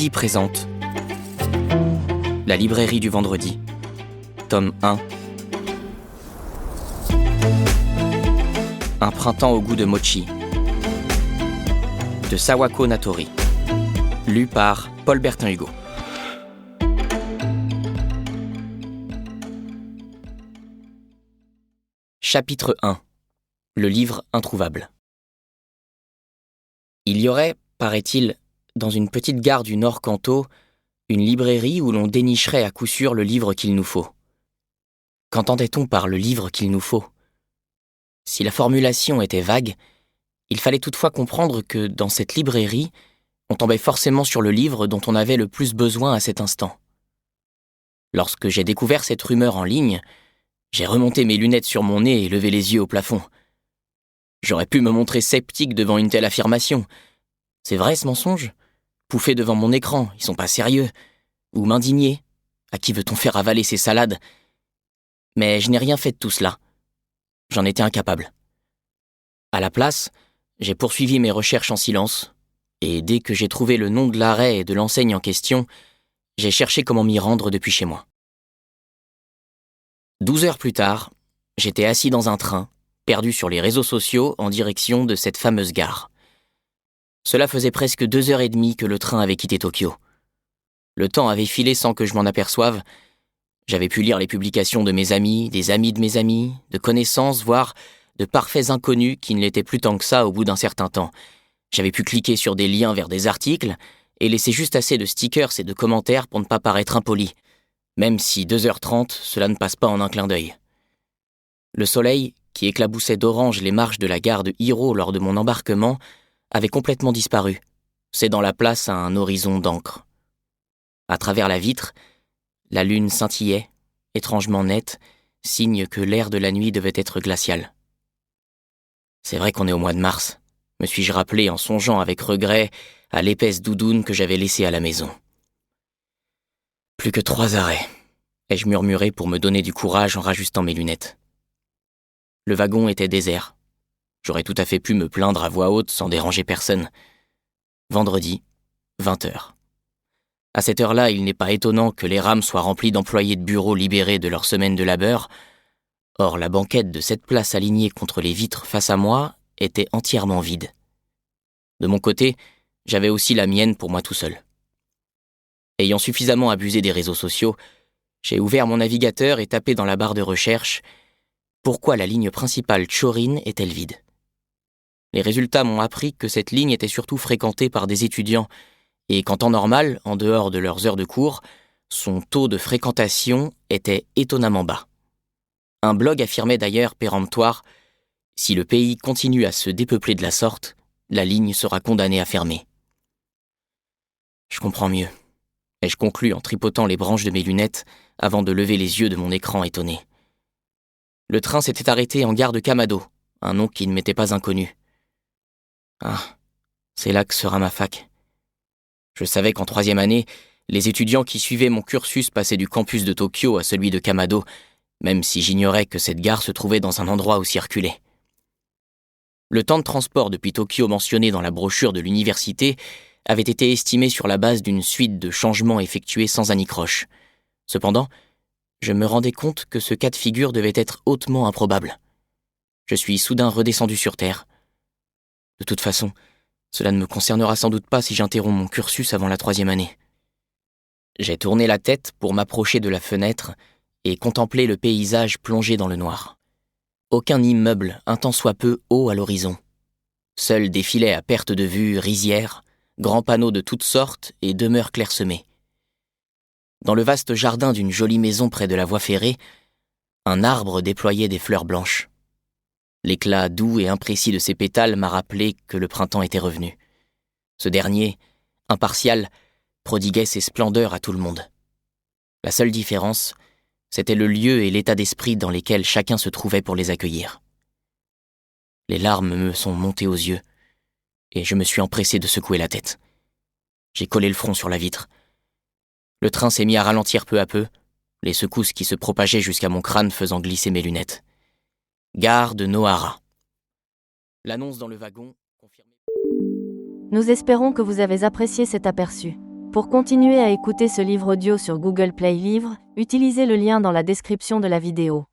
Vendredi présente La librairie du vendredi, tome 1. Un printemps au goût de mochi, de Sawako Natori, lu par Paul Bertin-Hugo. Chapitre 1. Le livre introuvable. Il y aurait, paraît-il, dans une petite gare du Nord Kanto, une librairie où l'on dénicherait à coup sûr le livre qu'il nous faut. Qu'entendait-on par le livre qu'il nous faut ? Si la formulation était vague, il fallait toutefois comprendre que, dans cette librairie, on tombait forcément sur le livre dont on avait le plus besoin à cet instant. Lorsque j'ai découvert cette rumeur en ligne, j'ai remonté mes lunettes sur mon nez et levé les yeux au plafond. J'aurais pu me montrer sceptique devant une telle affirmation. C'est vrai ce mensonge ? Pouffer devant mon écran, ils sont pas sérieux. Ou m'indigner. À qui veut-on faire avaler ces salades ? Mais je n'ai rien fait de tout cela. J'en étais incapable. À la place, j'ai poursuivi mes recherches en silence, et dès que j'ai trouvé le nom de l'arrêt et de l'enseigne en question, j'ai cherché comment m'y rendre depuis chez moi. 12 heures plus tard, j'étais assis dans un train, perdu sur les réseaux sociaux en direction de cette fameuse gare. Cela faisait presque 2h30 que le train avait quitté Tokyo. Le temps avait filé sans que je m'en aperçoive. J'avais pu lire les publications de mes amis, des amis de mes amis, de connaissances, voire de parfaits inconnus qui ne l'étaient plus tant que ça au bout d'un certain temps. J'avais pu cliquer sur des liens vers des articles et laisser juste assez de stickers et de commentaires pour ne pas paraître impoli, même si 2h30, cela ne passe pas en un clin d'œil. Le soleil, qui éclaboussait d'orange les marches de la gare de Hiro lors de mon embarquement, avait complètement disparu, cédant la place à un horizon d'encre. À travers la vitre, la lune scintillait, étrangement nette, signe que l'air de la nuit devait être glacial. C'est vrai qu'on est au mois de mars, me suis-je rappelé en songeant avec regret à l'épaisse doudoune que j'avais laissée à la maison. Plus que 3 arrêts, ai-je murmuré pour me donner du courage en rajustant mes lunettes. Le wagon était désert. J'aurais tout à fait pu me plaindre à voix haute sans déranger personne. Vendredi, 20h. À cette heure-là, il n'est pas étonnant que les rames soient remplies d'employés de bureau libérés de leur semaine de labeur. Or, la banquette de cette place alignée contre les vitres face à moi était entièrement vide. De mon côté, j'avais aussi la mienne pour moi tout seul. Ayant suffisamment abusé des réseaux sociaux, j'ai ouvert mon navigateur et tapé dans la barre de recherche « Pourquoi la ligne principale Chorin est-elle vide ?» Les résultats m'ont appris que cette ligne était surtout fréquentée par des étudiants et qu'en temps normal, en dehors de leurs heures de cours, son taux de fréquentation était étonnamment bas. Un blog affirmait d'ailleurs péremptoire « Si le pays continue à se dépeupler de la sorte, la ligne sera condamnée à fermer. » Je comprends mieux, ai-je conclu en tripotant les branches de mes lunettes avant de lever les yeux de mon écran étonné. Le train s'était arrêté en gare de Kamado, un nom qui ne m'était pas inconnu. Ah, c'est là que sera ma fac. Je savais qu'en 3e année, les étudiants qui suivaient mon cursus passaient du campus de Tokyo à celui de Kamado, même si j'ignorais que cette gare se trouvait dans un endroit où circuler. Le temps de transport depuis Tokyo mentionné dans la brochure de l'université avait été estimé sur la base d'une suite de changements effectués sans anicroche. Cependant, je me rendais compte que ce cas de figure devait être hautement improbable. Je suis soudain redescendu sur Terre. De toute façon, cela ne me concernera sans doute pas si j'interromps mon cursus avant la 3e année. J'ai tourné la tête pour m'approcher de la fenêtre et contempler le paysage plongé dans le noir. Aucun immeuble, un tant soit peu haut à l'horizon. Seuls défilaient à perte de vue rizières, grands panneaux de toutes sortes et demeures clairsemées. Dans le vaste jardin d'une jolie maison près de la voie ferrée, un arbre déployait des fleurs blanches. L'éclat doux et imprécis de ses pétales m'a rappelé que le printemps était revenu. Ce dernier, impartial, prodiguait ses splendeurs à tout le monde. La seule différence, c'était le lieu et l'état d'esprit dans lesquels chacun se trouvait pour les accueillir. Les larmes me sont montées aux yeux, et je me suis empressé de secouer la tête. J'ai collé le front sur la vitre. Le train s'est mis à ralentir peu à peu, les secousses qui se propageaient jusqu'à mon crâne faisant glisser mes lunettes. Gare de Nohara. L'annonce dans le wagon confirmait... Nous espérons que vous avez apprécié cet aperçu. Pour continuer à écouter ce livre audio sur Google Play Livres, utilisez le lien dans la description de la vidéo.